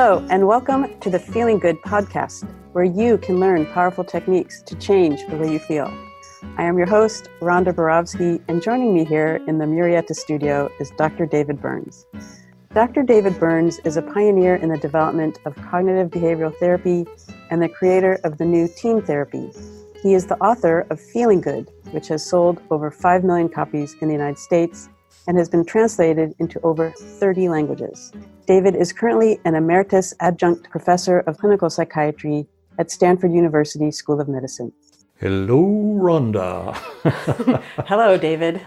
Hello, and welcome to the Feeling Good podcast, where you can learn powerful techniques to change the way you feel. I am your host, Rhonda Borowski, and joining me here in the Murrieta studio is Dr. David Burns. Dr. David Burns is a pioneer in the development of cognitive behavioral therapy and the creator of the new TEAM therapy. He is the author of Feeling Good, which has sold over 5 million copies in the United States and has been translated into over 30 languages. David is currently an emeritus adjunct professor of clinical psychiatry at Stanford University School of Medicine. Hello, Rhonda. Hello, David.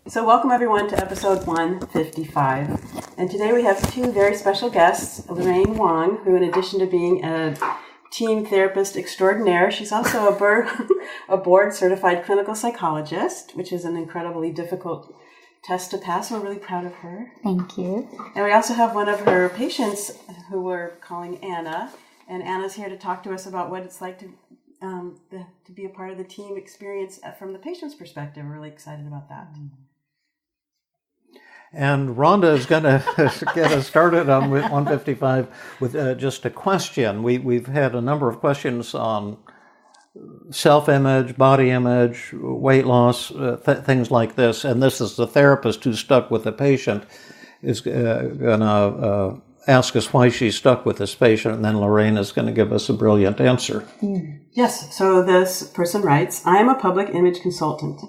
So welcome everyone to episode 155. And today we have two very special guests, Lorraine Wong, who in addition to being a team therapist extraordinaire, she's also a board certified clinical psychologist, which is an incredibly difficult test to pass. We're really proud of her. Thank you. And we also have one of her patients who we're calling Anna. And Anna's here to talk to us about what it's like to be a part of the team experience from the patient's perspective. We're really excited about that. And Rhonda is going to get us started on 155 with just a question. We've had a number of questions on self-image, body image, weight loss, things like this. And this is the therapist who's stuck with the patient is going to ask us why she's stuck with this patient, and then Lorraine is going to give us a brilliant answer. Yes, so this person writes, I am a public image consultant.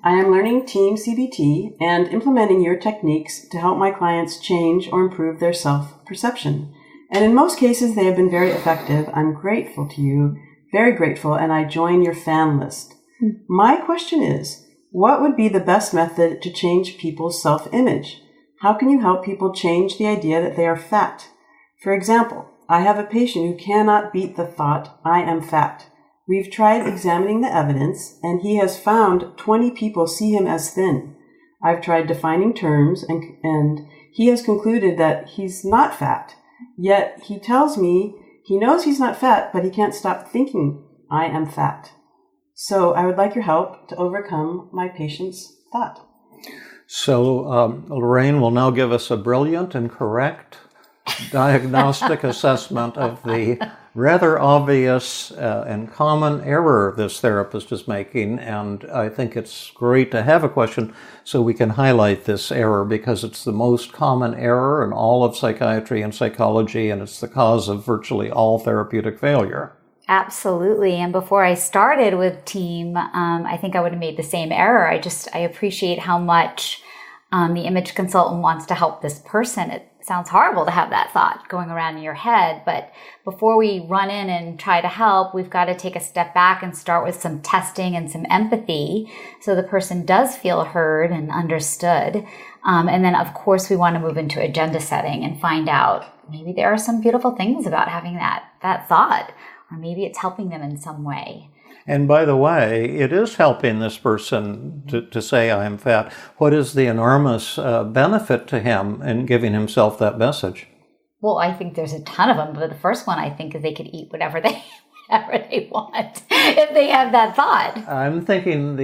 I am learning TEAM-CBT and implementing your techniques to help my clients change or improve their self-perception. And in most cases, they have been very effective. I'm grateful to you, very grateful, and I join your fan list. My question is, what would be the best method to change people's self-image? How can you help people change the idea that they are fat? For example, I have a patient who cannot beat the thought, I am fat. We've tried examining the evidence, and he has found 20 people see him as thin. I've tried defining terms, and he has concluded that he's not fat. Yet he tells me he knows he's not fat, but he can't stop thinking, I am fat. So I would like your help to overcome my patient's thought. So Lorraine will now give us a brilliant and correct diagnostic assessment of the rather obvious and common error this therapist is making. And I think it's great to have a question so we can highlight this error because it's the most common error in all of psychiatry and psychology, and it's the cause of virtually all therapeutic failure. Absolutely. And before I started with TEAM, I think I would have made the same error. I appreciate how much the image consultant wants to help this person. It sounds horrible to have that thought going around in your head. But before we run in and try to help, we've got to take a step back and start with some testing and some empathy so the person does feel heard and understood. And then, of course, we want to move into agenda setting and find out maybe there are some beautiful things about having that thought. Or maybe it's helping them in some way. And by the way, it is helping this person to say, I am fat. What is the enormous benefit to him in giving himself that message? Well, I think there's a ton of them. But the first one, I think, is they could eat whatever they want if they have that thought. I'm thinking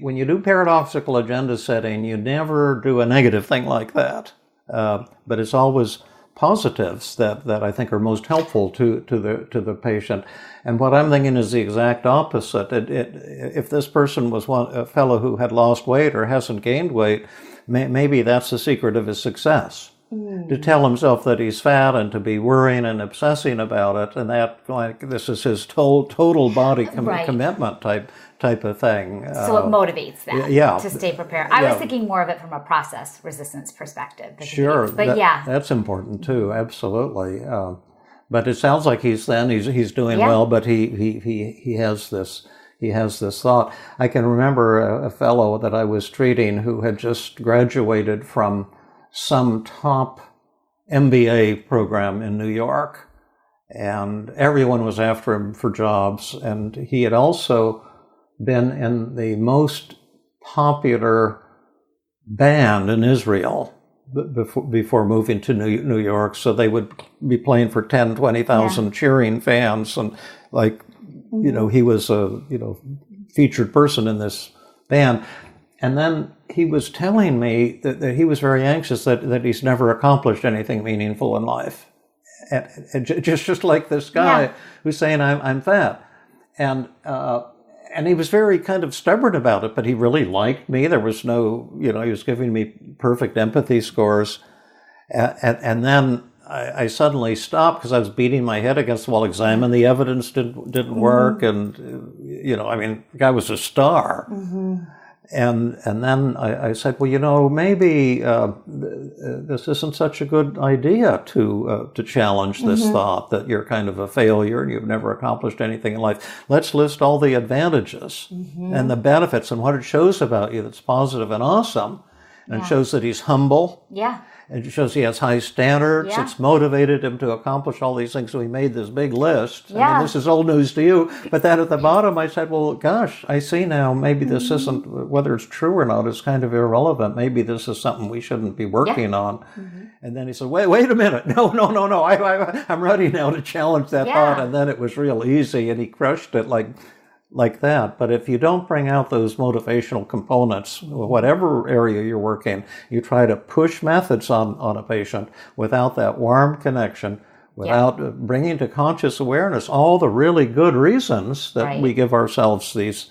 when you do paradoxical agenda setting, you never do a negative thing like that. But it's always positives that I think are most helpful to the patient. And what I'm thinking is the exact opposite. If this person was a fellow who had lost weight or hasn't gained weight, maybe that's the secret of his success. To tell himself that he's fat and to be worrying and obsessing about it, and that this is his total body commitment type of thing. So it motivates them to stay prepared. I was thinking more of it from a process resistance perspective. Sure, but that's important too. Absolutely. But it sounds like he's doing well, but he has this thought. I can remember a fellow that I was treating who had just graduated from some top MBA program in New York, and everyone was after him for jobs, and he had also been in the most popular band in Israel before moving to New York. So they would be playing for 10, 20,000 cheering fans. And he was a, featured person in this band. And then he was telling me that he was very anxious that he's never accomplished anything meaningful in life. and just like this guy who's saying I'm fat, and he was very kind of stubborn about it, but he really liked me. There was no, he was giving me perfect empathy scores, and then I suddenly stopped because I was beating my head against the wall. Examine the evidence didn't work, and the guy was a star. And then I said, well, maybe this isn't such a good idea to challenge this thought that you're kind of a failure and you've never accomplished anything in life. Let's list all the advantages and the benefits and what it shows about you that's positive and awesome. And it shows that he's humble. Yeah. It shows he has high standards. Yeah. It's motivated him to accomplish all these things. So he made this big list. Yeah. I mean, this is old news to you. But then at the bottom, I said, well, gosh, I see now maybe this isn't, whether it's true or not, is kind of irrelevant. Maybe this is something we shouldn't be working on. And then he said, wait a minute. No. I'm ready now to challenge that thought. And then it was real easy. And he crushed it like that. But if you don't bring out those motivational components, whatever area you're working, you try to push methods on a patient without that warm connection, without bringing to conscious awareness all the really good reasons that we give ourselves these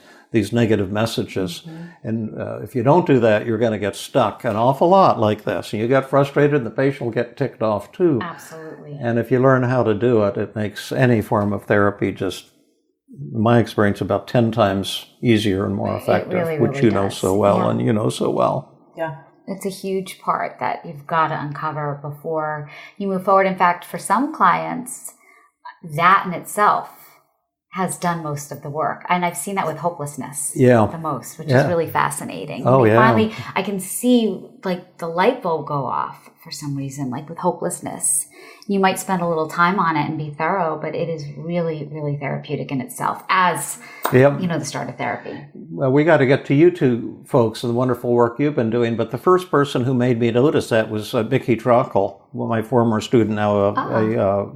negative messages. And if you don't do that, you're going to get stuck an awful lot like this. And you get frustrated, and the patient will get ticked off too. Absolutely. And if you learn how to do it, it makes any form of therapy just, in my experience, about 10 times easier and more effective, really, which you know does. so well, and you know so well. Yeah. It's a huge part that you've got to uncover before you move forward. In fact, for some clients, that in itself has done most of the work. And I've seen that with hopelessness the most, which is really fascinating. Oh, Finally, I can see like the light bulb go off for some reason, like with hopelessness. You might spend a little time on it and be thorough, but it is really, really therapeutic in itself as, the start of therapy. Well, we got to get to you two folks and the wonderful work you've been doing. But the first person who made me notice that was Mickey Trockle, my former student, now a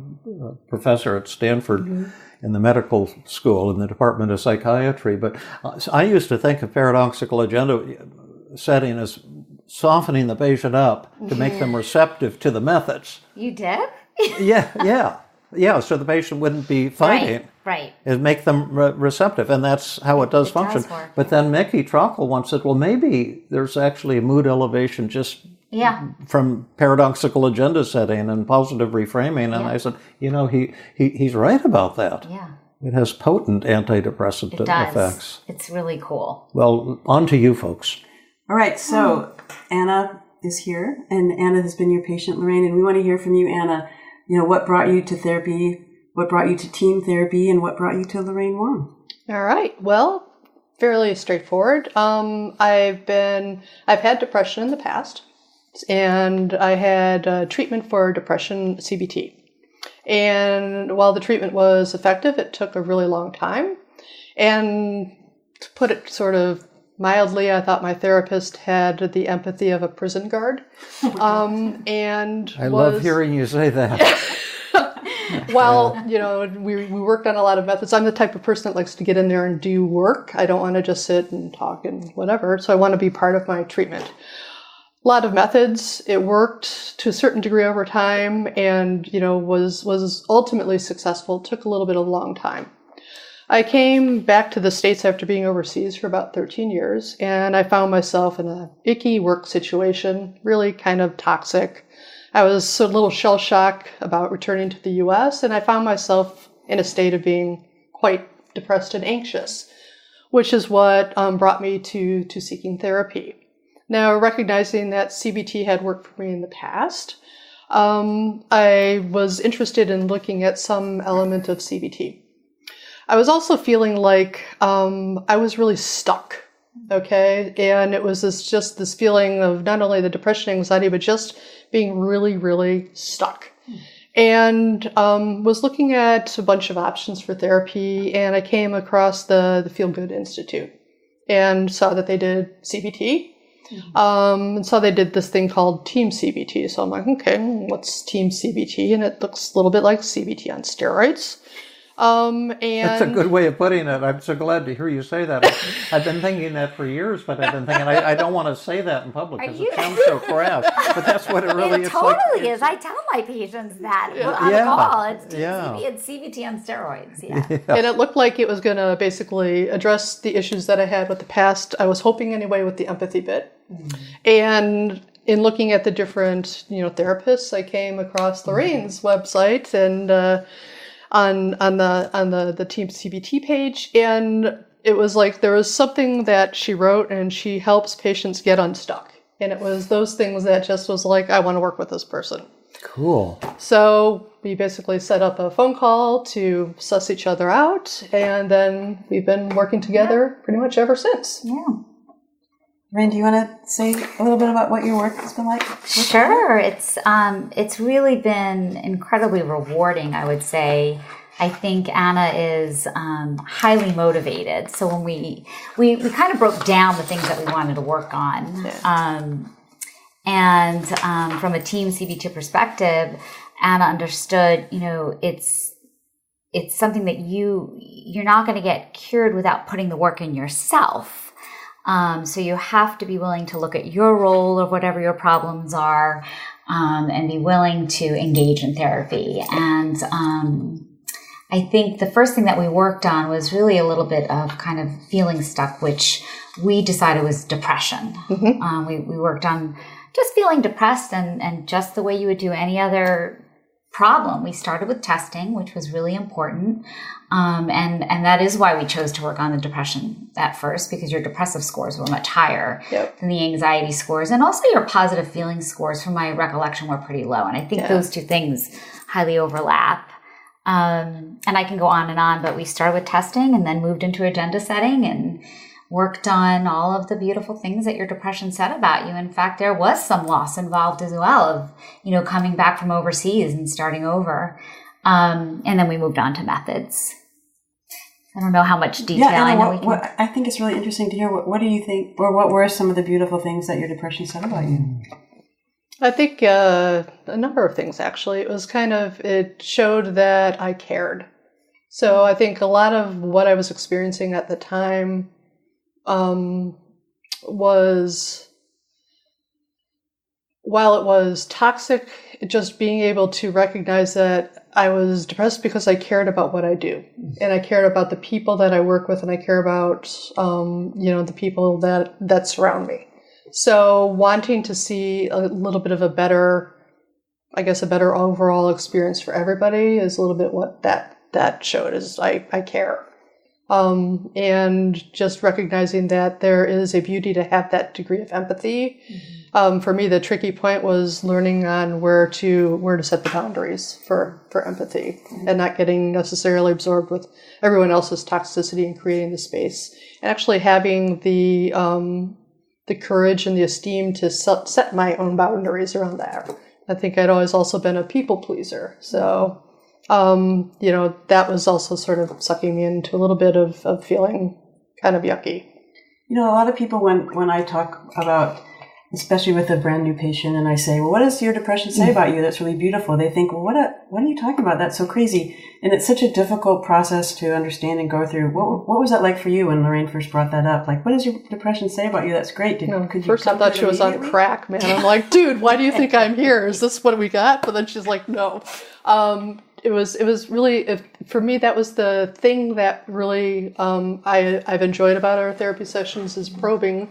professor at Stanford in the medical school in the Department of Psychiatry. But I used to think of paradoxical agenda setting as softening the patient up to make them receptive to the methods. You did? Yeah. So the patient wouldn't be fighting. Right. And make them receptive. And that's how it does function. But then Mickey Trockle once said, well, maybe there's actually a mood elevation just from paradoxical agenda setting and positive reframing. And I said, he's right about that. Yeah. It has potent antidepressant effects. It's really cool. Well, on to you folks. All right, so Anna is here, and Anna has been your patient, Lorraine, and we want to hear from you, Anna. What brought you to therapy, what brought you to team therapy, and what brought you to Lorraine Wong? All right, well, fairly straightforward. I've had depression in the past, and I had treatment for depression, CBT. And while the treatment was effective, it took a really long time. And to put it sort of mildly, I thought my therapist had the empathy of a prison guard. And I love hearing you say that. Well, we worked on a lot of methods. I'm the type of person that likes to get in there and do work. I don't want to just sit and talk and whatever. So I want to be part of my treatment. A lot of methods. It worked to a certain degree over time, and was ultimately successful. It took a little bit of a long time. I came back to the States after being overseas for about 13 years, and I found myself in a icky work situation, really kind of toxic. I was a little shell-shocked about returning to the U.S., and I found myself in a state of being quite depressed and anxious, which is what brought me to seeking therapy. Now, recognizing that CBT had worked for me in the past, I was interested in looking at some element of CBT. I was also feeling like I was really stuck, okay? And it was just this feeling of not only the depression and anxiety, but just being really, really stuck. And was looking at a bunch of options for therapy, and I came across the Feel Good Institute and saw that they did CBT. And saw they did this thing called TEAM-CBT. So I'm like, okay, what's TEAM-CBT? And it looks a little bit like CBT on steroids. And That's a good way of putting it. I'm so glad to hear you say that. I've been thinking that for years, but I've been thinking I don't want to say that in public because it sounds so crass. But that's what it really is. It totally is. I tell my patients that on the call. It's TEAM-CBT and CBT on steroids. Yeah. And it looked like it was going to basically address the issues that I had with the past. I was hoping anyway with the empathy bit. And in looking at the different, therapists, I came across Lorraine's website and on the TEAM-CBT page, and it was like there was something that she wrote, and she helps patients get unstuck. And it was those things that just was like, I want to work with this person. Cool. So we basically set up a phone call to suss each other out, and then we've been working together pretty much ever since. Yeah. Lorraine, do you want to say a little bit about what your work has been like? Sure. It's really been incredibly rewarding, I would say. I think Anna is highly motivated. So when we kind of broke down the things that we wanted to work on. And from a TEAM-CBT perspective, Anna understood, it's something that you're not going to get cured without putting the work in yourself. So you have to be willing to look at your role of whatever your problems are, and be willing to engage in therapy. And I think the first thing that we worked on was really a little bit of kind of feeling stuck, which we decided was depression. We worked on just feeling depressed and just the way you would do any other problem. We started with testing, which was really important. And that is why we chose to work on the depression at first, because your depressive scores were much higher than the anxiety scores. And also your positive feeling scores, from my recollection, were pretty low. And I think those two things highly overlap. And I can go on, but we started with testing and then moved into agenda setting and worked on all of the beautiful things that your depression said about you. In fact, there was some loss involved as well of, coming back from overseas and starting over. And then we moved on to methods. I don't know how much detail I know. I think it's really interesting to hear. What do you think, or what were some of the beautiful things that your depression said about you? I think a number of things, actually. It showed that I cared. So I think a lot of what I was experiencing at the time was, while it was toxic, just being able to recognize that I was depressed because I cared about what I do. And I cared about the people that I work with, and I care about, the people that surround me. So wanting to see a little bit of a better overall experience for everybody is a little bit what that showed, is I care. And just recognizing that there is a beauty to have that degree of empathy. For me, the tricky point was learning on where to set the boundaries for empathy, and not getting necessarily absorbed with everyone else's toxicity and creating the space, and actually having the courage and the esteem to set my own boundaries around that. I think I'd always also been a people pleaser. So, that was also sort of sucking me into a little bit of feeling kind of yucky. A lot of people, when I talk about, especially with a brand new patient, and I say, well, what does your depression say about you that's really beautiful? They think, well, what are you talking about? That's so crazy. And it's such a difficult process to understand and go through. What was that like for you when Lorraine first brought that up? Like, what does your depression say about you that's great? First I thought she was on crack, man. I'm like, dude, why do you think I'm here? Is this what we got? But then she's like, no. It was really, for me, that was the thing that really I've enjoyed about our therapy sessions, is probing.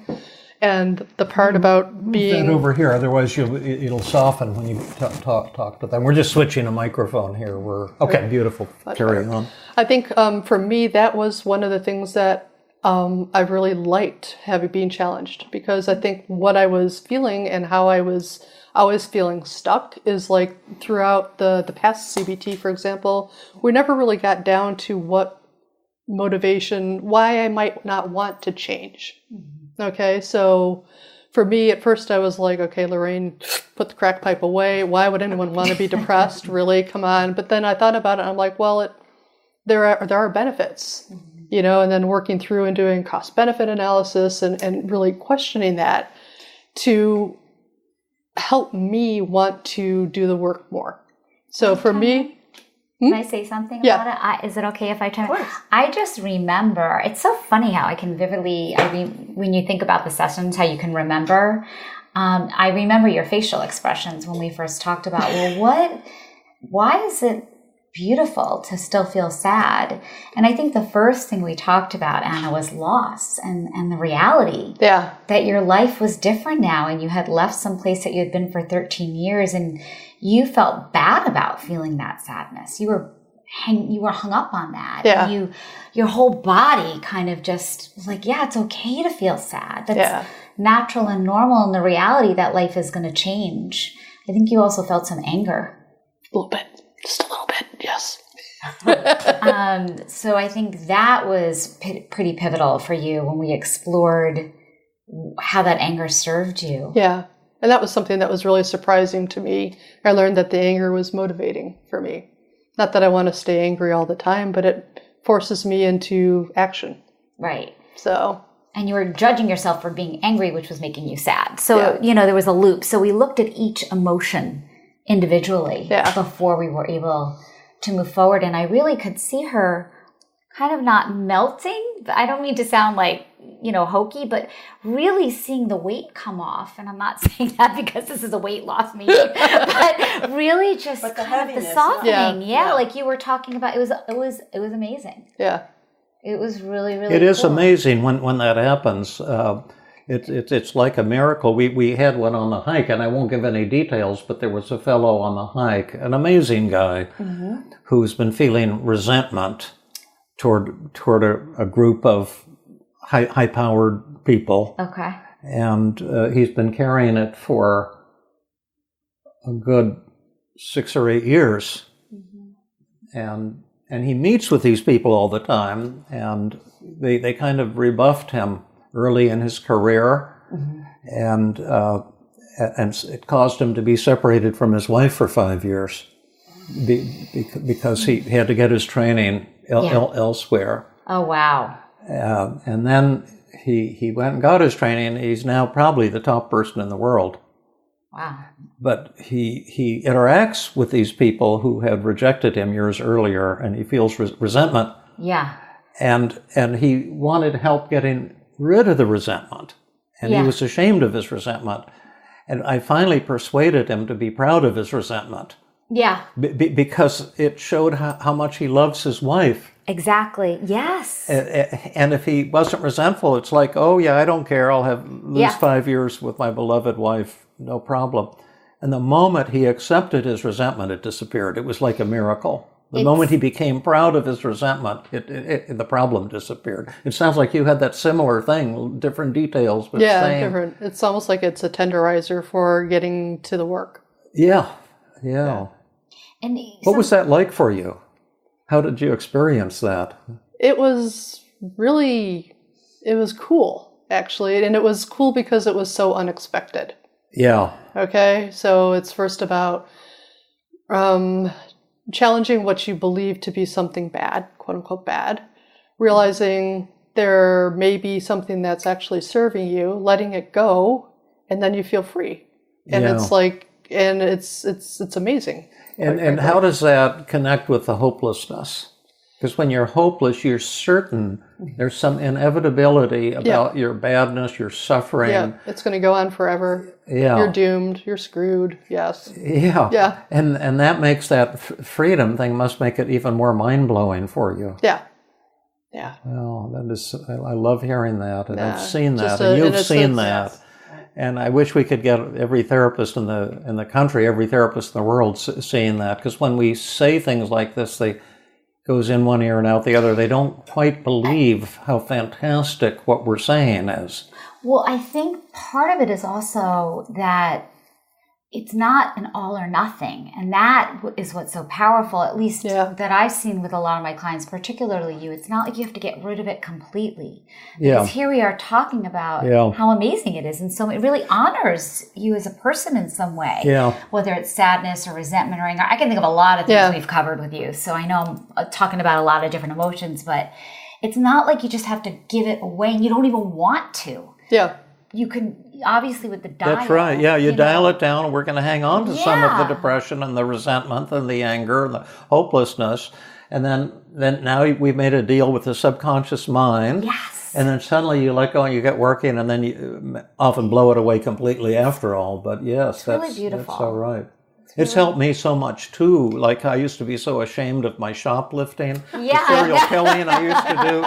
And the part about being... That over here, otherwise it'll soften when you talk to them. We're just switching a microphone here. Okay, beautiful. Carry on. I think for me, that was one of the things that I really liked, being challenged, because I think what I was feeling and how I was always feeling stuck is like throughout the past CBT, for example, we never really got down to what motivation, why I might not want to change. Okay, so for me, at first I was like, okay, Lorraine, put the crack pipe away. Why would anyone want to be depressed? Really, come on. But then I thought about it, and I'm like, well, there are benefits, and then working through and doing cost-benefit analysis and really questioning that to help me want to do the work more. So for me, Can I say something about it? Is it okay if I chime in? I just remember, it's so funny how I can vividly, when you think about the sessions, how you can remember. I remember your facial expressions when we first talked about, why is it beautiful to still feel sad? And I think the first thing we talked about, Anna, was loss and the reality that your life was different now, and you had left some place that you had been for 13 years, and you felt bad about feeling that sadness. You were hung up on that. Yeah. And your whole body kind of just was like, yeah, it's okay to feel sad. That's natural and normal, and the reality that life is going to change. I think you also felt some anger. A little bit. Just a little bit, yes. So I think that was pretty pivotal for you when we explored how that anger served you. Yeah. And that was something that was really surprising to me. I learned that the anger was motivating for me. Not that I want to stay angry all the time, but it forces me into action. Right. So. And you were judging yourself for being angry, which was making you sad. So, there was a loop. So we looked at each emotion individually before we were able to move forward. And I really could see her kind of not melting. I don't mean to sound like, hokey, but really seeing the weight come off. And I'm not saying that because this is a weight loss meeting, but really just but kind of the softening. Like you were talking about, it was amazing. Yeah. It was really, really It is cool. amazing when that happens. It's like a miracle. We had one on the hike, and I won't give any details, but there was a fellow on the hike, an amazing guy, who's been feeling resentment toward a group of high-powered people. Okay. And he's been carrying it for a good 6 or 8 years. And he meets with these people all the time, and they kind of rebuffed him early in his career, and it caused him to be separated from his wife for 5 years because he had to get his training elsewhere. Oh, wow. And then he went and got his training. He's now probably the top person in the world. Wow. But he interacts with these people who had rejected him years earlier, and he feels resentment. Yeah. And he wanted help getting rid of the resentment. And he was ashamed of his resentment. And I finally persuaded him to be proud of his resentment. Yeah. Because it showed how much he loves his wife. Exactly. Yes. And if he wasn't resentful, it's like, oh yeah, I don't care. I'll lose 5 years with my beloved wife. No problem. And the moment he accepted his resentment, it disappeared. It was like a miracle. The moment he became proud of his resentment, the problem disappeared. It sounds like you had that similar thing, different details, but same. Different. It's almost like it's a tenderizer for getting to the work. Yeah. And what was that like for you? How did you experience that? It was cool, actually. And it was cool because it was so unexpected. Yeah. Okay. So it's first about challenging what you believe to be something bad, quote unquote bad, realizing there may be something that's actually serving you, letting it go, and then you feel free. And it's like, and it's amazing. And how does that connect with the hopelessness? Because when you're hopeless, you're certain there's some inevitability about your badness, your suffering. Yeah, it's going to go on forever. Yeah. You're doomed. You're screwed. Yes. Yeah. Yeah. And that makes that freedom thing must make it even more mind-blowing for you. Yeah. Yeah. Well, that is, I love hearing that. And I've seen that. Just And you've seen innocence. that. And I wish we could get every therapist in the country, every therapist in the world seeing that. Because when we say things like this, they goes in one ear and out the other. They don't quite believe how fantastic what we're saying is. Well, I think part of it is also that it's not an all or nothing. And that is what's so powerful, at least that I've seen with a lot of my clients, particularly you. It's not like you have to get rid of it completely. Because here we are talking about how amazing it is. And so it really honors you as a person in some way. Yeah. Whether it's sadness or resentment or anger. I can think of a lot of things we've covered with you. So I know I'm talking about a lot of different emotions, but it's not like you just have to give it away and you don't even want to. Yeah. you can, obviously with the dial. That's right. Yeah, you dial it down, and we're going to hang on to some of the depression and the resentment and the anger and the hopelessness. And then now we've made a deal with the subconscious mind. Yes. And then suddenly you let go and you get working, and then you often blow it away completely after all. But yes, that's really beautiful. That's all right. It's helped me so much too. Like I used to be so ashamed of my shoplifting, the serial killing I used to do.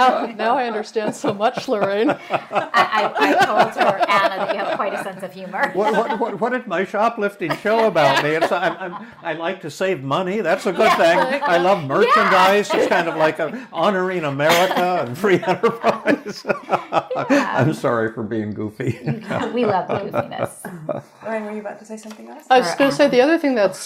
I think now I understand so much, Lorraine. I told her, Anna, that you have quite a sense of humor. What did my shoplifting show about me? I like to save money. That's a good thing. I love merchandise. It's kind of like honoring America and free enterprise. I'm sorry for being goofy. We love the goofiness. Lorraine, were you about to say something else? I was going to say the other thing that's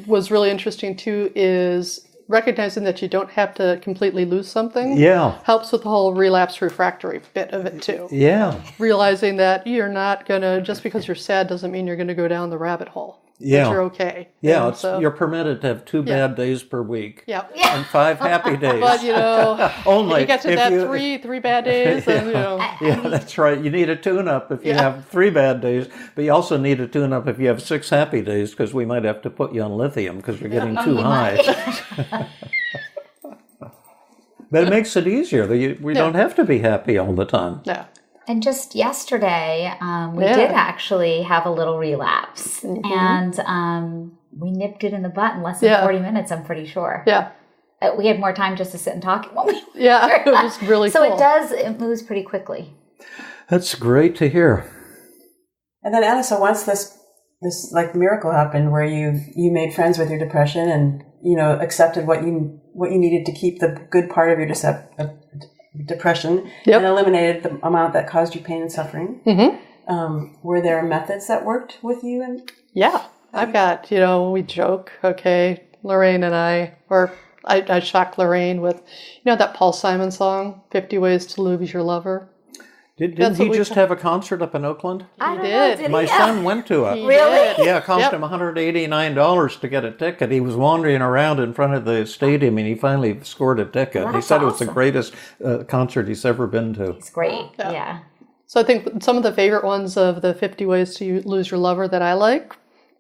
was really interesting too is recognizing that you don't have to completely lose something. Yeah. Helps with the whole relapse refractory bit of it too. Yeah. Realizing that you're not going to, just because you're sad doesn't mean you're going to go down the rabbit hole. Yeah. That you're okay. Yeah, you're permitted to have 2 bad days per week. And 5 happy days. But only you get to that three bad days. And, Yeah, that's right. You need a tune-up if you have 3 bad days, but you also need a tune-up if you have 6 happy days, because we might have to put you on lithium because you're getting too high. But it makes it easier. We don't have to be happy all the time. Yeah. And just yesterday, we did actually have a little relapse. And we nipped it in the butt in less than 40 minutes, I'm pretty sure. Yeah. We had more time just to sit and talk. It was really so cool. It moves pretty quickly. That's great to hear. And then Anna, so once this like miracle happened where you made friends with your depression and, accepted what you needed to keep the good part of your depression and eliminated the amount that caused you pain and suffering. Were there methods that worked with you? I've got, we joke, okay, Lorraine and I shocked Lorraine with, that Paul Simon song, 50 Ways to Lose Your Lover. Didn't he just have a concert up in Oakland? He did. My son went to it. Really? Yeah, it cost him $189 to get a ticket. He was wandering around in front of the stadium, and he finally scored a ticket. That's he said it was awesome. the greatest concert he's ever been to. It's great. Yeah. So I think some of the favorite ones of the 50 Ways to Lose Your Lover that I like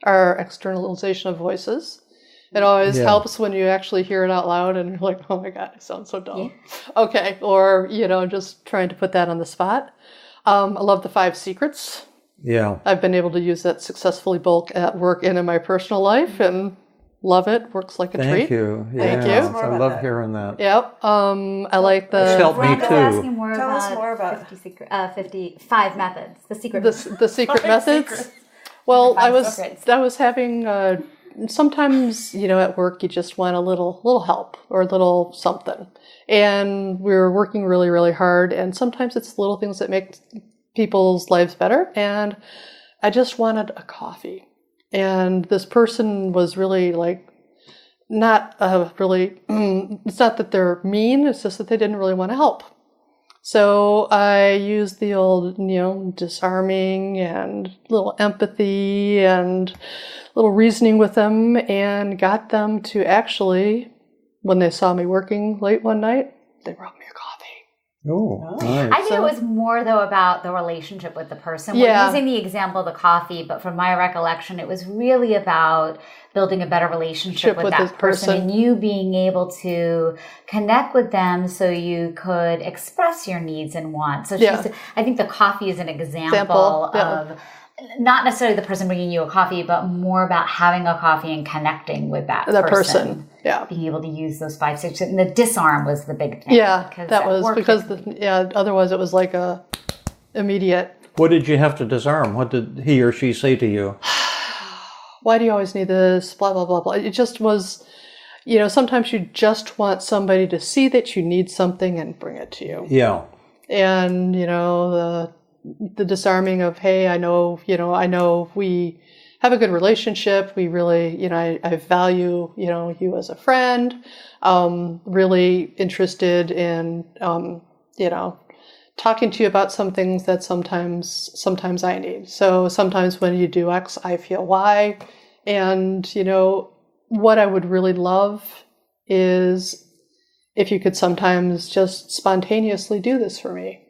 are externalization of voices. It always helps when you actually hear it out loud and you're like, oh my God, I sound so dumb. Okay. Or, just trying to put that on the spot. I love the 5 secrets. Yeah. I've been able to use that successfully both at work and in my personal life and love it. Works like a treat. Thank you. Thank you. I love hearing that. Yep. I like the... It's helped me Rhonda's too. asking more Tell us about more about 55 methods. The secret. The secret methods. secrets. Well, Five I was secrets. having sometimes at work you just want a little help or a little something, and we're working really, really hard, and sometimes it's little things that make people's lives better. And I just wanted a coffee, and this person was really not really. It's not that they're mean; it's just that they didn't really want to help. So I used the old, disarming and little empathy and little reasoning with them and got them to actually, when they saw me working late one night, they brought me a coffee. Oh, nice. I think it was more, though, about the relationship with the person. We're using the example of the coffee, but from my recollection, it was really about building a better relationship with that person and you being able to connect with them so you could express your needs and wants. So I think the coffee is an example of not necessarily the person bringing you a coffee, but more about having a coffee and connecting with that person. Yeah. Being able to use those 5 secrets. And the disarm was the big thing. Yeah, that was because, otherwise it was like a immediate. What did you have to disarm? What did he or she say to you? Why do you always need this? Blah, blah, blah, blah. It just was, sometimes you just want somebody to see that you need something and bring it to you. Yeah. And, the disarming of, hey, I know we have a good relationship. We really, I value, you as a friend. Really interested in, talking to you about some things that sometimes I need. So sometimes when you do X, I feel Y. And, what I would really love is if you could sometimes just spontaneously do this for me.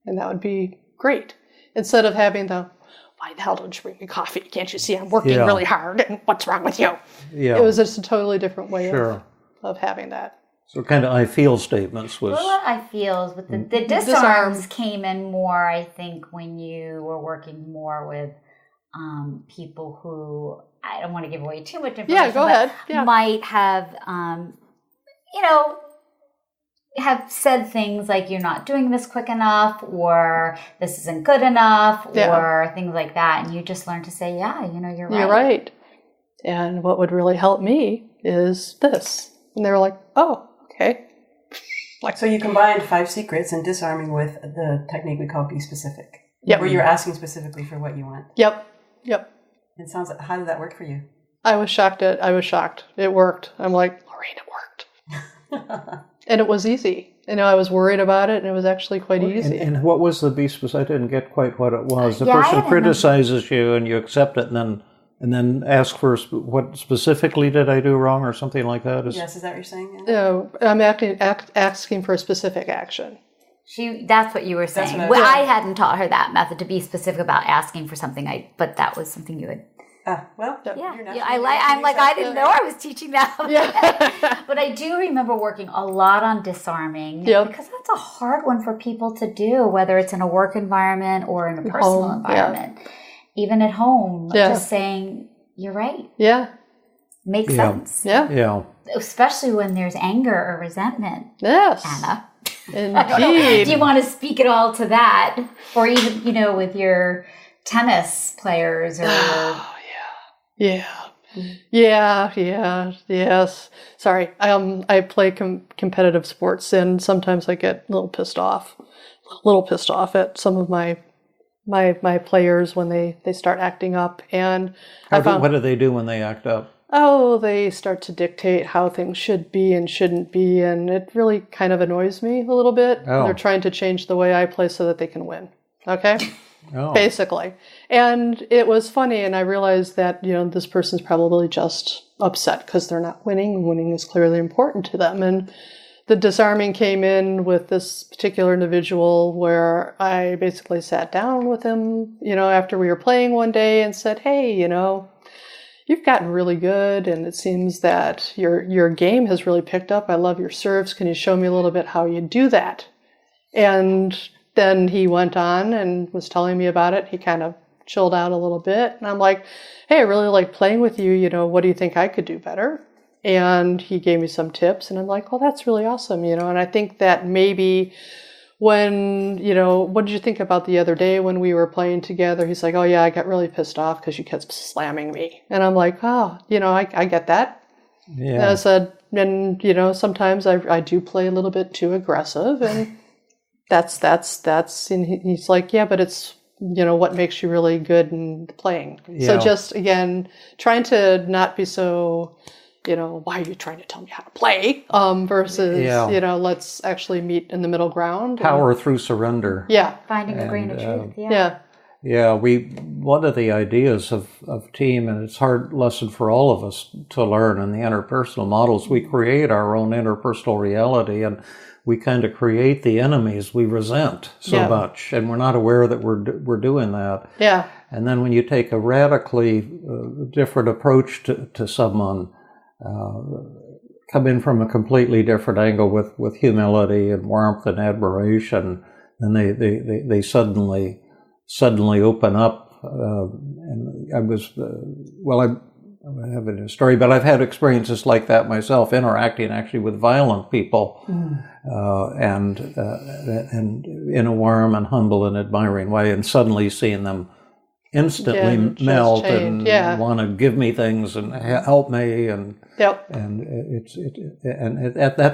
And that would be great. Instead of having why the hell don't you bring me coffee? Can't you see I'm working really hard? And what's wrong with you? Yeah. It was just a totally different way Sure. of having that. So kind of I feel statements was... Well, I feels with the disarms came in more, I think, when you were working more with people who, I don't want to give away too much information, yeah, go ahead. Yeah. Might have, have said things like you're not doing this quick enough, or this isn't good enough, or things like that. And you just learn to say, you're right. You're right. And what would really help me is this. And they were like, oh, okay. So you combined 5 secrets and disarming with the technique we call Be Specific. Yep. Where you're asking specifically for what you want. Yep. It sounds like, how did that work for you? I was shocked. It worked. I'm like, Lorraine, it worked. And it was easy. I was worried about it, and it was actually quite easy. And what was the Be Specific? I didn't get quite what it was. The person criticizes you, and you accept it, and then ask for what specifically did I do wrong, or something like that. Yes, is that what you're saying? No, I'm asking for a specific action. That's what you were saying. I hadn't taught her that method, to be specific about asking for something. But that was something you had. I didn't know I was teaching that. Yeah. But I do remember working a lot on disarming, because that's a hard one for people to do, whether it's in a work environment or in a personal environment. Yeah. Even at home, just saying, you're right. Yeah. Makes sense. Yeah. Especially when there's anger or resentment. Yes. Anna. Indeed. Do you want to speak at all to that? Or even, with your tennis players or... Yes. Sorry. I play competitive sports, and sometimes I get a little pissed off at some of my players when they start acting up. And what do they do when they act up? Oh, they start to dictate how things should be and shouldn't be, and it really kind of annoys me a little bit. Oh. They're trying to change the way I play so that they can win. Okay? Basically. And it was funny, and I realized that, this person's probably just upset because they're not winning. Winning is clearly important to them. And the disarming came in with this particular individual where I basically sat down with him, after we were playing one day and said, hey, you've gotten really good, and it seems that your game has really picked up. I love your serves. Can you show me a little bit how you do that? And then he went on and was telling me about it. He kind of chilled out a little bit. And I'm like, hey, I really like playing with you. What do you think I could do better? And he gave me some tips. And I'm like, well, that's really awesome. And I think that maybe when, what did you think about the other day when we were playing together? He's like, oh, yeah, I got really pissed off because you kept slamming me. And I'm like, oh, I get that. Yeah. And I said, and, sometimes I do play a little bit too aggressive. And that's, and he's like, yeah, but it's, what makes you really good in playing. Yeah. So just, again, trying to not be so, why are you trying to tell me how to play? Versus, let's actually meet in the middle ground. Power through surrender. Yeah. Finding the grain of truth. Yeah, one of the ideas of TEAM, and it's a hard lesson for all of us to learn in the interpersonal models, we create our own interpersonal reality, and we kind of create the enemies we resent so much, and we're not aware that we're doing that. Yeah. And then when you take a radically different approach to someone, come in from a completely different angle with humility and warmth and admiration, then they suddenly open up. And I was, I have a story, but I've had experiences like that myself, interacting actually with violent people, and in a warm and humble and admiring way, and suddenly seeing them instantly melt and want to give me things and help me, and that's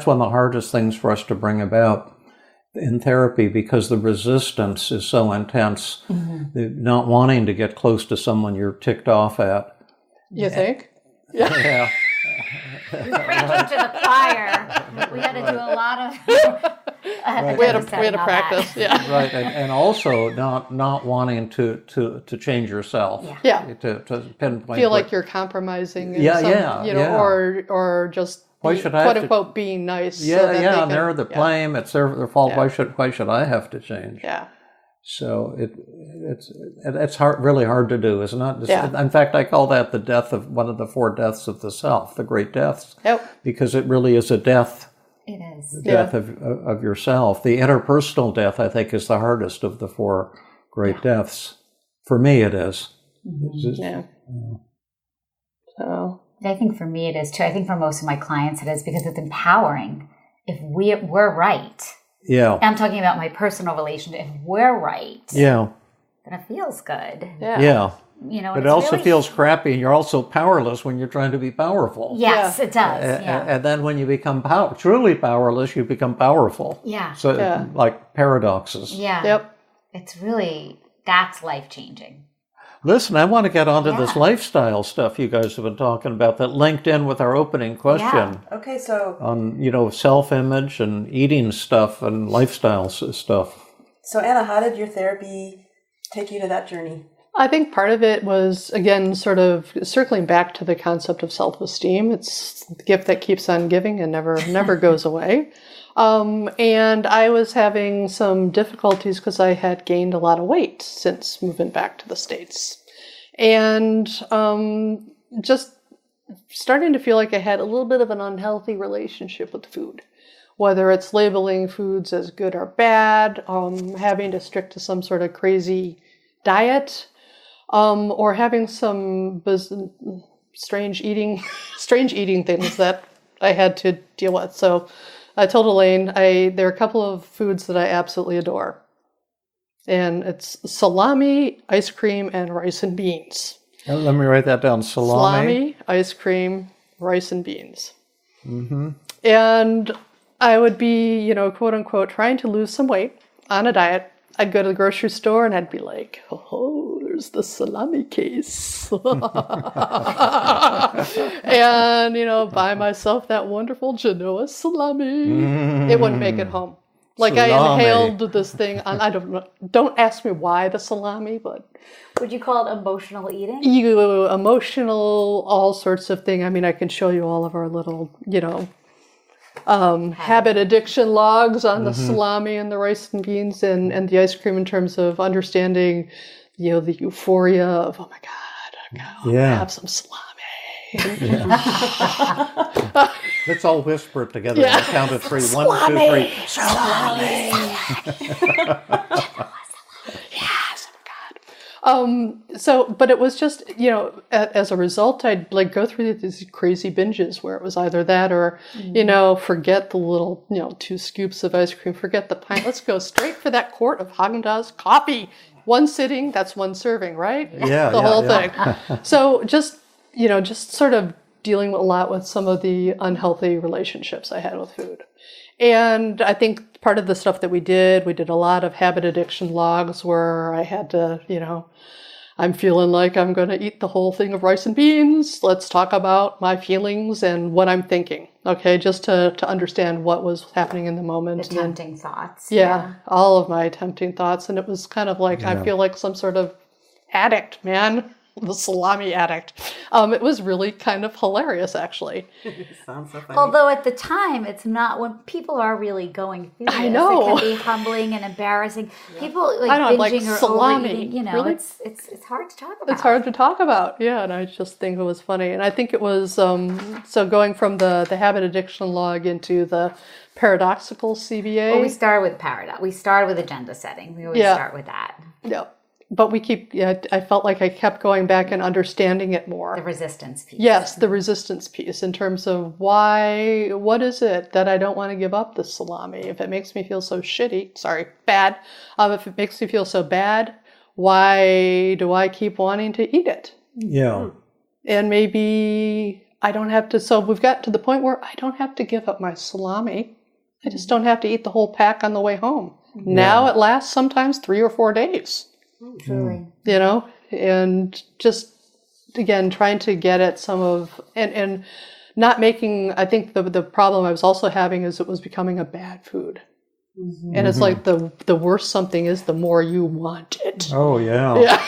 one of the hardest things for us to bring about in therapy, because the resistance is so intense, not wanting to get close to someone you're ticked off at. You think? Preaching to the choir. We had to do a lot of Right. We had to practice. Yeah. Right, and also not wanting to change yourself. Yeah. To pinpoint. Feel like you're compromising. In Yeah, some, yeah, you know, yeah. or just quote unquote being nice. Yeah, yeah. And they're the blame. It's their fault. Yeah. Why should I have to change? Yeah. So it's really hard to do, isn't it? Yeah. In fact, I call that the death of one of the 4 deaths of the self, the great deaths. Yep. Because it really is a death. It is. The death of yourself. The interpersonal death, I think, is the hardest of the 4 great deaths. For me, it is. Yeah. So I think for me it is too. I think for most of my clients it is because it's empowering. If we're right. Yeah. I'm talking about my personal relationship. If we're right. Yeah. Then it feels good. Yeah. You know, but it also feels crappy, and you're also powerless when you're trying to be powerful. Yes, it does. And then when you become truly powerless, you become powerful. Yeah. So like paradoxes. Yeah. Yep. It's really, that's life-changing. Listen, I want to get onto this lifestyle stuff you guys have been talking about that linked in with our opening question. Yeah. Okay, so on self-image and eating stuff and lifestyle stuff. So Anna, how did your therapy take you to that journey? I think part of it was, again, sort of circling back to the concept of self-esteem. It's the gift that keeps on giving and never goes away. And I was having some difficulties because I had gained a lot of weight since moving back to the States. And just starting to feel like I had a little bit of an unhealthy relationship with food. Whether it's labeling foods as good or bad, having to stick to some sort of crazy diet, or having some strange eating things that I had to deal with. So I told Elaine, there are a couple of foods that I absolutely adore. And it's salami, ice cream, and rice and beans. Let me write that down. Salami, ice cream, rice and beans. Mm-hmm. And I would be, quote unquote, trying to lose some weight on a diet. I'd go to the grocery store and I'd be like, oh, there's the salami case. And, buy myself that wonderful Genoa salami. It wouldn't make it home. Like salami. I inhaled this thing. I don't know. Don't ask me why the salami, but. Would you call it emotional eating? Emotional, all sorts of things. I mean, I can show you all of our little, habit addiction logs on the salami and the rice and beans and the ice cream in terms of understanding, the euphoria of, oh my God, I want to have some salami. Let's all whisper it together. Yeah. Count to 3. Salami. 1, 2, 3. Salami. Yes, oh my God. But it was just, as a result, I'd go through these crazy binges where it was either that or, forget the little, 2 scoops of ice cream, forget the pint. Let's go straight for that quart of Haagen-Dazs coffee. 1 sitting, that's 1 serving, right? Yeah. The whole thing. So just sort of dealing a lot with some of the unhealthy relationships I had with food. And I think part of the stuff that we did a lot of habit addiction logs where I had to, I'm feeling like I'm going to eat the whole thing of rice and beans. Let's talk about my feelings and what I'm thinking. Okay, just to understand what was happening in the moment. The tempting thoughts. Yeah, all of my tempting thoughts. And it was kind of like, I feel like some sort of addict, man. The salami addict. It was really kind of hilarious, actually. Sounds so funny. Although at the time, it's not when people are really going through this. I know. It can be humbling and embarrassing. People I don't binging or salami. overeating. Really? It's hard to talk about. It's hard to talk about. Yeah, and I just think it was funny. And I think it was so going from the habit addiction log into the paradoxical CBA. Well, we started with paradox. We started with agenda setting. We always start with that. Yeah. But I felt like I kept going back and understanding it more. The resistance piece. Yes, the resistance piece in terms of what is it that I don't want to give up the salami? If it makes me feel so bad, if it makes me feel so bad, why do I keep wanting to eat it? Yeah. And maybe I don't have to, so we've got to the point where I don't have to give up my salami. I just don't have to eat the whole pack on the way home. Yeah. Now it lasts sometimes 3 or 4 days. Truly. And just, again, trying to get at some of, and not making, I think the problem I was also having is it was becoming a bad food. And it's like the worse something is, the more you want it. Oh, yeah. Yeah.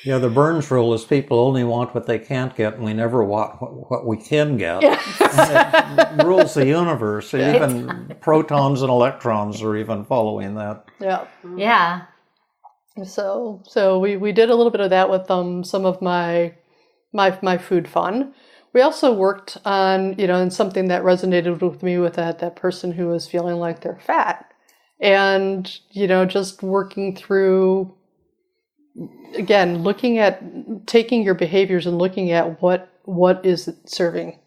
Yeah, the Burns rule is people only want what they can't get, and we never want what we can get. Yeah. And it rules the universe. Even protons and electrons are even following that. Yeah. Yeah. So we did a little bit of that with some of my food fun. We also worked on, and something that resonated with me with that person who was feeling like they're fat. And, just working through, again, looking at taking your behaviors and looking at what is it serving.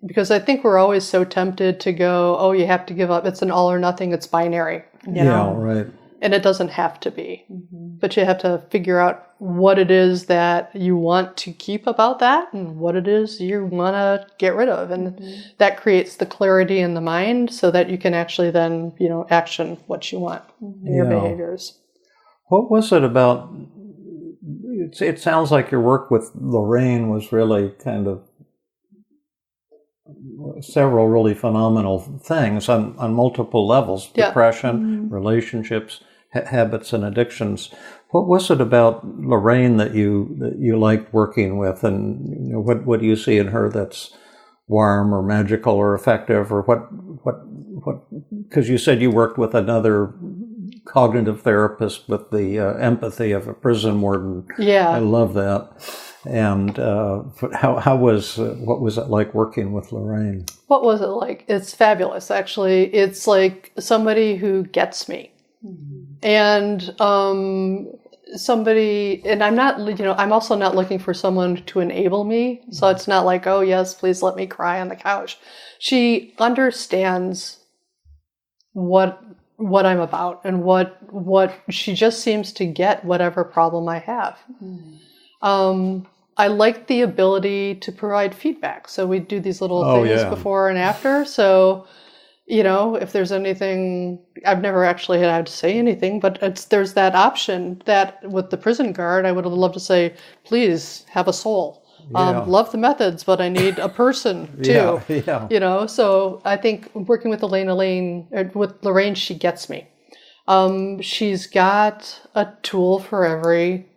Because I think we're always so tempted to go, oh, you have to give up. It's an all or nothing. It's binary. Yeah, right. And it doesn't have to be. But you have to figure out what it is that you want to keep about that and what it is you want to get rid of. And that creates the clarity in the mind so that you can actually then, action what you want in your behaviors. What was it about? It sounds like your work with Lorraine was really kind of several really phenomenal things on multiple levels: depression, relationships, habits, and addictions. What was it about Lorraine that you liked working with, and what do you see in her that's warm or magical or effective, or what? Because you said you worked with another cognitive therapist with the empathy of a prison warden. Yeah, I love that. And what was it like working with Lorraine? What was it like? It's fabulous, actually. It's like somebody who gets me. And somebody, and I'm not, I'm also not looking for someone to enable me. So it's not like, oh yes, please let me cry on the couch. She understands what I'm about and what she just seems to get whatever problem I have. I like the ability to provide feedback. So we do these little things before and after. So, if there's anything, I've never actually had to say anything, but there's that option that with the prison guard, I would have loved to say, please have a soul. Love the methods, but I need a person too. So I think working with Lorraine, she gets me. She's got a tool for every.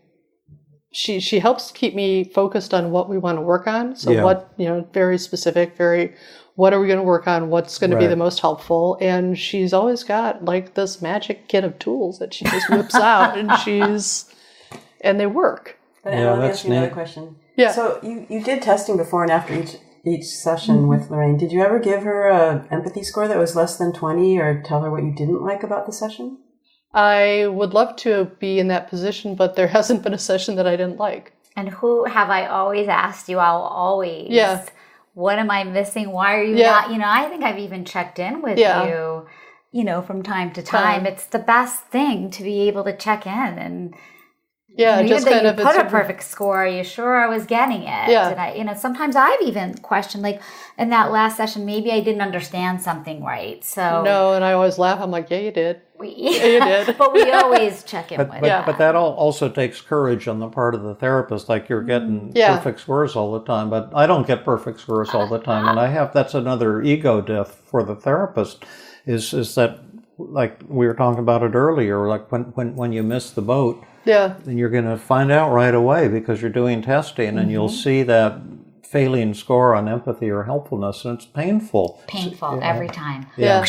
She helps keep me focused on what we want to work on. So what, very specific, what are we going to work on? What's going to be the most helpful? And she's always got like this magic kit of tools that she just whips out and they work. But let me ask you another question. Yeah. So you did testing before and after each session with Lorraine. Did you ever give her an empathy score that was less than 20 or tell her what you didn't like about the session? I would love to be in that position, but there hasn't been a session that I didn't like. And who have I always asked you? I'll always. Yeah. What am I missing? Why are you not? I think I've even checked in with you, from time to time. It's the best thing to be able to check in and. Yeah, just kind of put a perfect score. Are you sure I was getting it? Yeah. And sometimes I've even questioned, like in that last session, maybe I didn't understand something right. So no, and I always laugh. I'm like, yeah, you did. Yeah, you did. But we always check in with it. But that also takes courage on the part of the therapist. Like you're getting perfect scores all the time, but I don't get perfect scores all the time, and that's another ego death for the therapist. Is that like we were talking about it earlier? Like when you miss the boat. Yeah. And you're going to find out right away because you're doing testing and you'll see that failing score on empathy or helpfulness, and it's painful. Painful every time. Yeah.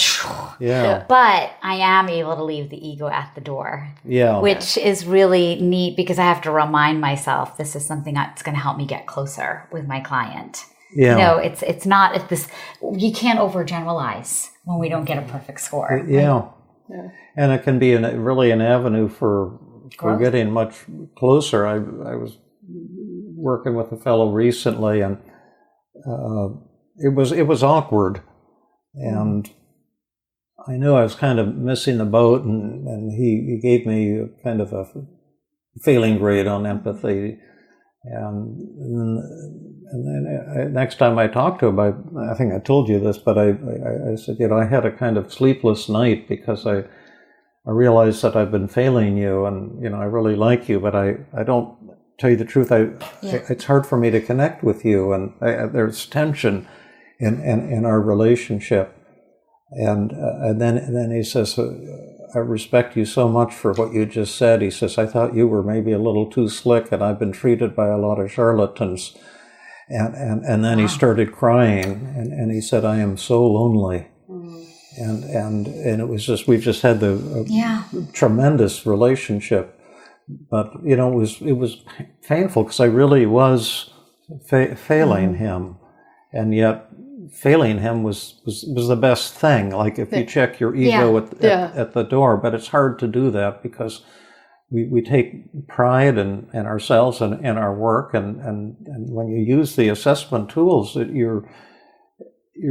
But I am able to leave the ego at the door. Yeah. Which is really neat because I have to remind myself this is something that's going to help me get closer with my client. Yeah. It's not this. You can't overgeneralize when we don't get a perfect score. Yeah. And it can be really an avenue for getting much closer. I was working with a fellow recently, and it was awkward, and I knew I was kind of missing the boat, and he gave me kind of a failing grade on empathy, and then next time I talked to him, I think I told you this, but I said, I had a kind of sleepless night because I realize that I've been failing you, and I really like you, but I don't tell you the truth. It's hard for me to connect with you, and there's tension in our relationship. And then he says, I respect you so much for what you just said. He says, I thought you were maybe a little too slick, and I've been treated by a lot of charlatans. And then he started crying, and he said, I am so lonely. And it was just, we've just had the tremendous relationship. But, you know, it was painful because I really was failing him. And yet failing him was the best thing. Like if you check your ego at the door, but it's hard to do that because we take pride in ourselves and in our work. And when you use the assessment tools, you're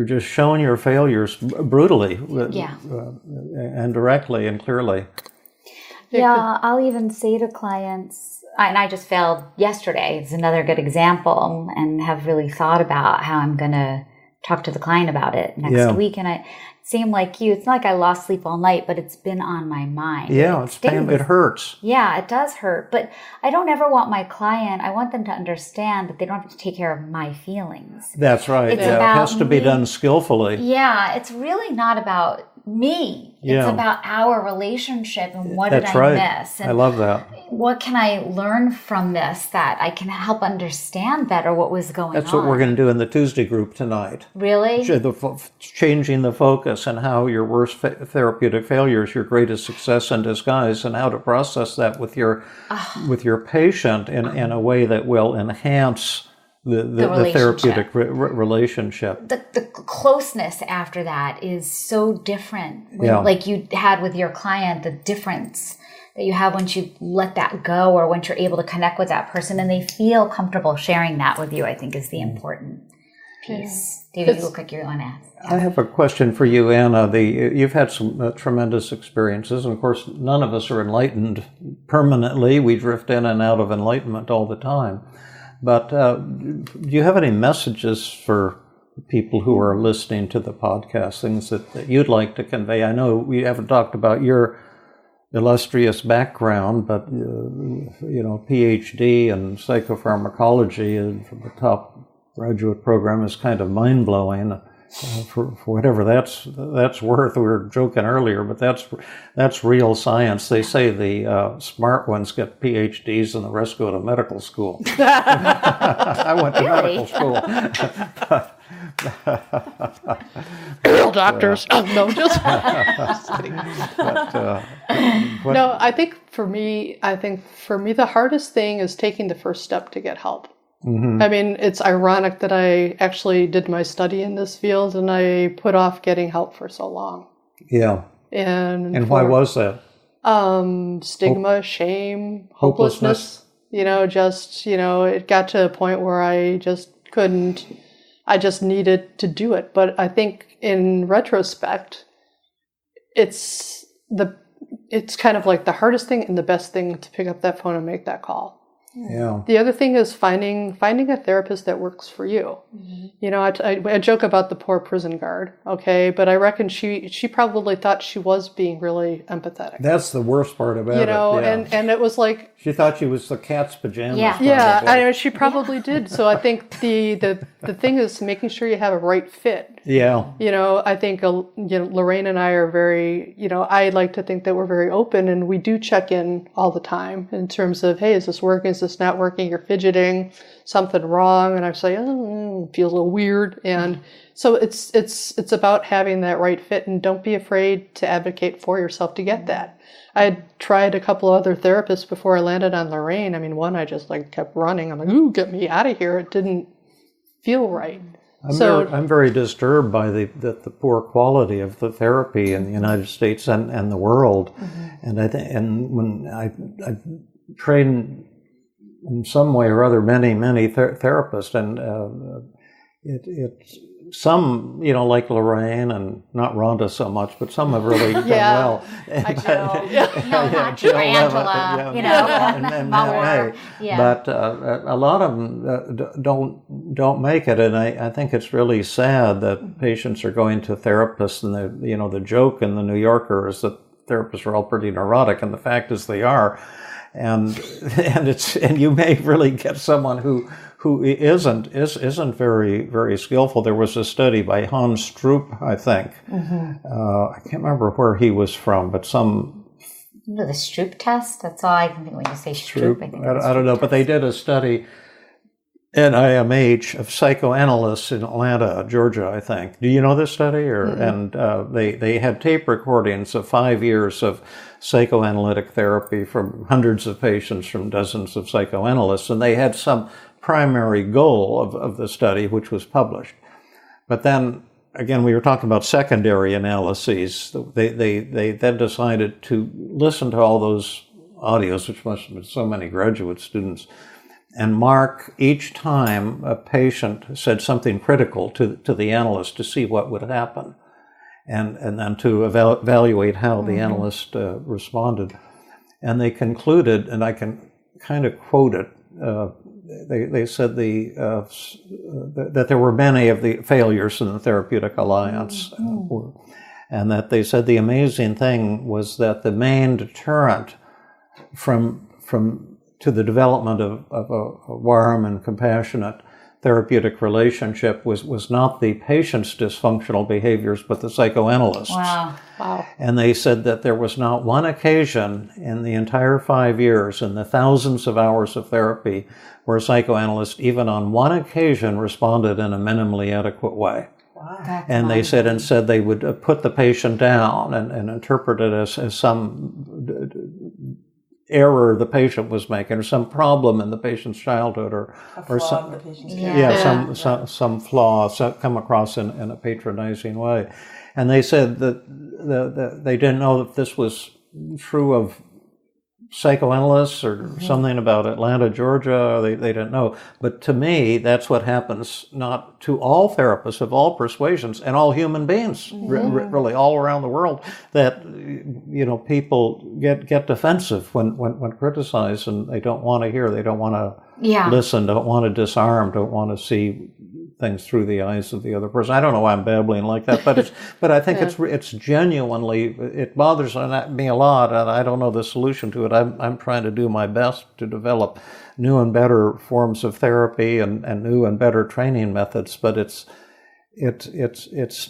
just showing your failures brutally and directly and clearly. Yeah, I'll even say to clients, and I just failed yesterday. It's another good example, and have really thought about how I'm going to talk to the client about it next week. And it seemed like you, it's not like I lost sleep all night, but it's been on my mind. Yeah, it hurts. Yeah, it does hurt. But I don't ever want my client, I want them to understand that they don't have to take care of my feelings. That's right. It has to be done skillfully. Yeah, it's really not about me. It's about our relationship and what did I miss? And I love that. What can I learn from this that I can help understand better what was going on? That's what we're going to do in the Tuesday group tonight. Really? Changing the focus and how your worst therapeutic failure is your greatest success in disguise, and how to process that with your patient in a way that will enhance the therapeutic relationship. The closeness after that is so different. Like you had with your client, the difference that you have once you let that go, or once you're able to connect with that person and they feel comfortable sharing that with you, I think is the important piece. David, you look like you want to ask. I have a question for you, Anna. You've had some tremendous experiences, and of course, none of us are enlightened permanently. We drift in and out of enlightenment all the time. But do you have any messages for people who are listening to the podcast, things that you'd like to convey? I know we haven't talked about your illustrious background, but PhD in psychopharmacology and from the top graduate program is kind of mind-blowing. For whatever that's worth. We were joking earlier, but that's real science. They say the smart ones get PhDs and the rest go to medical school. I went to medical school. Real doctors. Just kidding. No, I think for me, the hardest thing is taking the first step to get help. Mm-hmm. I mean, it's ironic that I actually did my study in this field and I put off getting help for so long. Yeah. And why was that? Stigma, shame, hopelessness. It got to a point where I just couldn't, I just needed to do it. But I think in retrospect, it's kind of like the hardest thing and the best thing to pick up that phone and make that call. Yeah. The other thing is finding a therapist that works for you. Mm-hmm. I joke about the poor prison guard, okay, but I reckon she probably thought she was being really empathetic. That's the worst part about it. And it was like she thought she was the cat's pajamas. Yeah, I know she probably did. So I think the thing is making sure you have a right fit. Yeah. I think Lorraine and I are very. I like to think that we're very open, and we do check in all the time in terms of, hey, is this working? Is this not working? You're fidgeting, something wrong, and I say, feels a little weird, and so it's about having that right fit, and don't be afraid to advocate for yourself to get that. I had tried a couple other therapists before I landed on Lorraine. I mean, one I just kept running. I'm like, ooh, get me out of here. It didn't feel right. I'm very disturbed by the poor quality of the therapy in the United States and the world, mm-hmm. and when I train in some way or other many therapists, and it's some like Lorraine and not Rhonda so much, but some have really done well. Jill Angela, But a lot of them don't make it, and I think it's really sad that patients are going to therapists, and the joke in the New Yorker is that therapists are all pretty neurotic, and the fact is they are. And you may really get someone who who isn't very, very skillful. There was a study by Hans Stroop, I think. I can't remember where he was from, but the Stroop test? That's all I can think when you say Stroop. I don't know, but they did a study at IMH of psychoanalysts in Atlanta, Georgia, I think. Do you know this study? And they had tape recordings of 5 years of psychoanalytic therapy from hundreds of patients from dozens of psychoanalysts, and they had some primary goal of the study, which was published. But then, again, we were talking about secondary analyses. They then decided to listen to all those audios, which must have been so many graduate students, and mark each time a patient said something critical to the analyst to see what would happen, and then to evaluate how the analyst responded. And they concluded, and I can kind of quote it, they said that there were many of the failures in the therapeutic alliance, and that they said the amazing thing was that the main deterrent to the development of a warm and compassionate therapeutic relationship was not the patient's dysfunctional behaviors, but the psychoanalysts. Wow. And they said that there was not one occasion in the entire 5 years, in the thousands of hours of therapy, where a psychoanalyst, even on one occasion, responded in a minimally adequate way. Wow. And they said instead they would put the patient down and interpret it as some error the patient was making, or some problem in the patient's childhood, or some, the patient's some flaw come across in a patronizing way. And they said that they didn't know if this was true of psychoanalysts or something about Atlanta, Georgia. They didn't know. But to me, that's what happens not to all therapists of all persuasions and all human beings, really all around the world, that, you know, people get defensive when criticized, and they don't want to hear, they don't want to listen, don't want to disarm, don't want to see things through the eyes of the other person. I don't know why I'm babbling like that, but I think it's genuinely, it bothers me a lot, and I don't know the solution to it. I'm trying to do my best to develop new and better forms of therapy and new and better training methods, but it's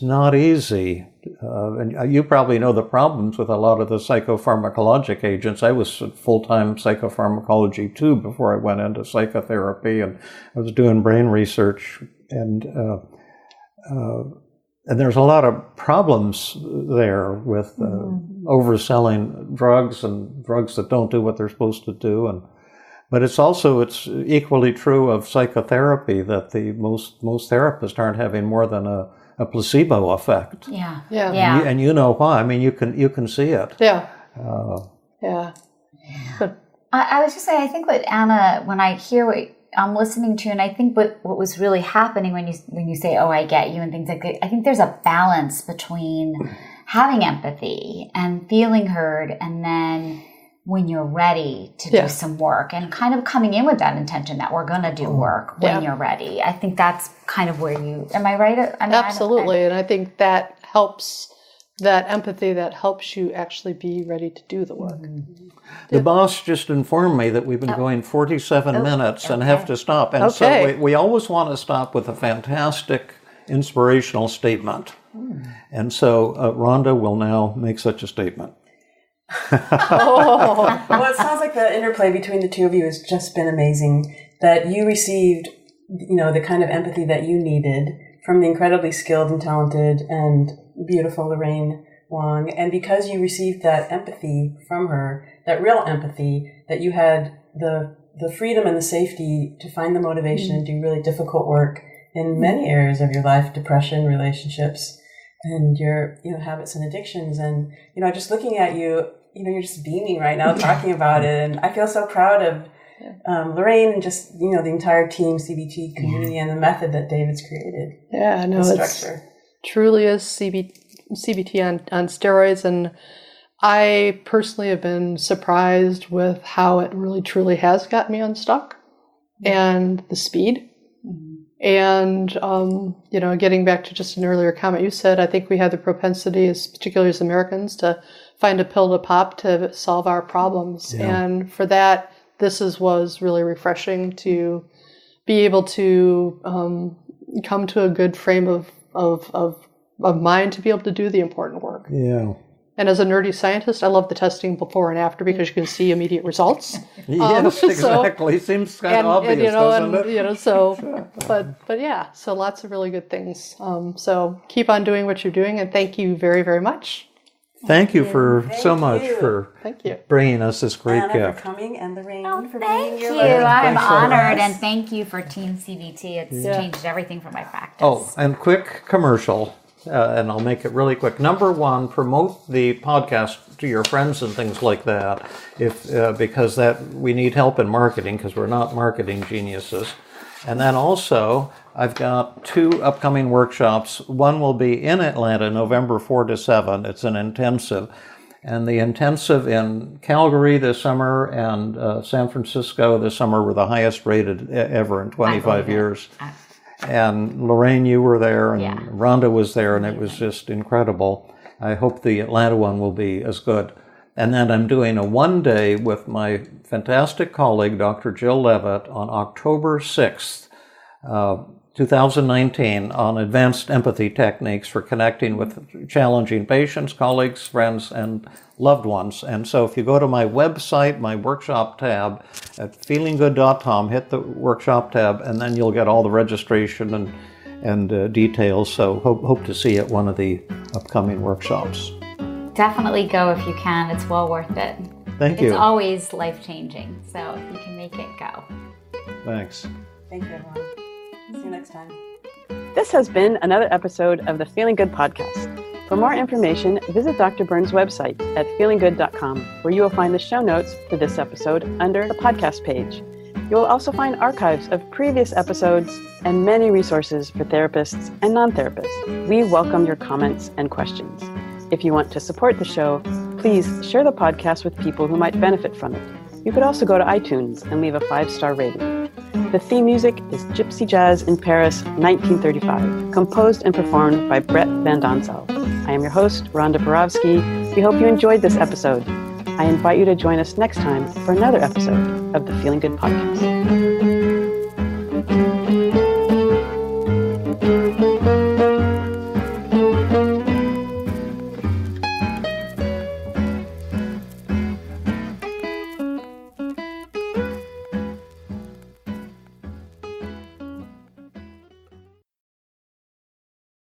not easy. And you probably know the problems with a lot of the psychopharmacologic agents. I was full-time psychopharmacology too before I went into psychotherapy, and I was doing brain research, and there's a lot of problems there with overselling drugs and drugs that don't do what they're supposed to do. But it's equally true of psychotherapy, that most therapists aren't having more than a placebo effect. Yeah. And you know why? I mean, you can see it. Yeah. But I was just saying, I think what Anna, when I hear what I'm listening to, and I think what was really happening when you say, "Oh, I get you," and things like that, I think there's a balance between having empathy and feeling heard, and then when you're ready to do some work, and kind of coming in with that intention that we're going to do work when you're ready. I think that's kind of where am I right? I mean, absolutely. And I think that helps, that empathy that helps you actually be ready to do the work. The boss just informed me that we've been going 47 minutes and have to stop. And so we always want to stop with a fantastic inspirational statement. And so Rhonda will now make such a statement. Well, it sounds like the interplay between the two of you has just been amazing. That you received, you know, the kind of empathy that you needed from the incredibly skilled and talented and beautiful Lorraine Wong. And because you received that empathy from her, that real empathy, that you had the freedom and the safety to find the motivation and do really difficult work in many areas of your life, depression, relationships, and your, you know, habits and addictions. And, you know, just looking at you, you know, you're just beaming right now talking about it. And I feel so proud of Lorraine and just, you know, the entire TEAM-CBT community and the method that David's created. Yeah, no, it truly is CBT on steroids. And I personally have been surprised with how it really truly has got me unstuck, and the speed. And, you know, getting back to just an earlier comment you said, I think we have the propensity, particularly as Americans, to find a pill to pop to solve our problems. Yeah. And for that, was really refreshing to be able to come to a good frame of mind to be able to do the important work. Yeah. And as a nerdy scientist, I love the testing before and after because you can see immediate results. Yes, exactly. Seems kind of obvious, doesn't it? But yeah, so lots of really good things. So keep on doing what you're doing, and thank you very, very much. Thank you for bringing us this great Anna gift. for coming, and Lorraine for Thank being you. your I'm Thanks so honored, much. and thank you for TEAM-CBT. It's changed everything for my practice. Oh, and quick commercial, and I'll make it really quick. Number one, promote the podcast to your friends and things like that, because we need help in marketing because we're not marketing geniuses. And then also, I've got 2 upcoming workshops. One will be in Atlanta, November 4 to 7. It's an intensive. And the intensive in Calgary this summer and San Francisco this summer were the highest rated ever in 25 years. And Lorraine, you were there, and Rhonda was there, and it was just incredible. I hope the Atlanta one will be as good. And then I'm doing a one-day with my fantastic colleague, Dr. Jill Levitt, on October 6th, 2019, on advanced empathy techniques for connecting with challenging patients, colleagues, friends, and loved ones. And so if you go to my website, my workshop tab at feelinggood.com, hit the workshop tab, and then you'll get all the registration and details. So hope to see you at one of the upcoming workshops. Definitely go if you can. It's well worth it. Thank you. It's always life-changing. So if you can make it, go. Thanks. Thank you, everyone. See you next time. This has been another episode of the Feeling Good podcast. For more information, visit Dr. Burns' website at feelinggood.com, where you will find the show notes for this episode under the podcast page. You will also find archives of previous episodes and many resources for therapists and non-therapists. We welcome your comments and questions. If you want to support the show, please share the podcast with people who might benefit from it. You could also go to iTunes and leave a 5-star rating. The theme music is Gypsy Jazz in Paris, 1935, composed and performed by Brett Van Donsel. I am your host, Rhonda Borowski. We hope you enjoyed this episode. I invite you to join us next time for another episode of the Feeling Good podcast.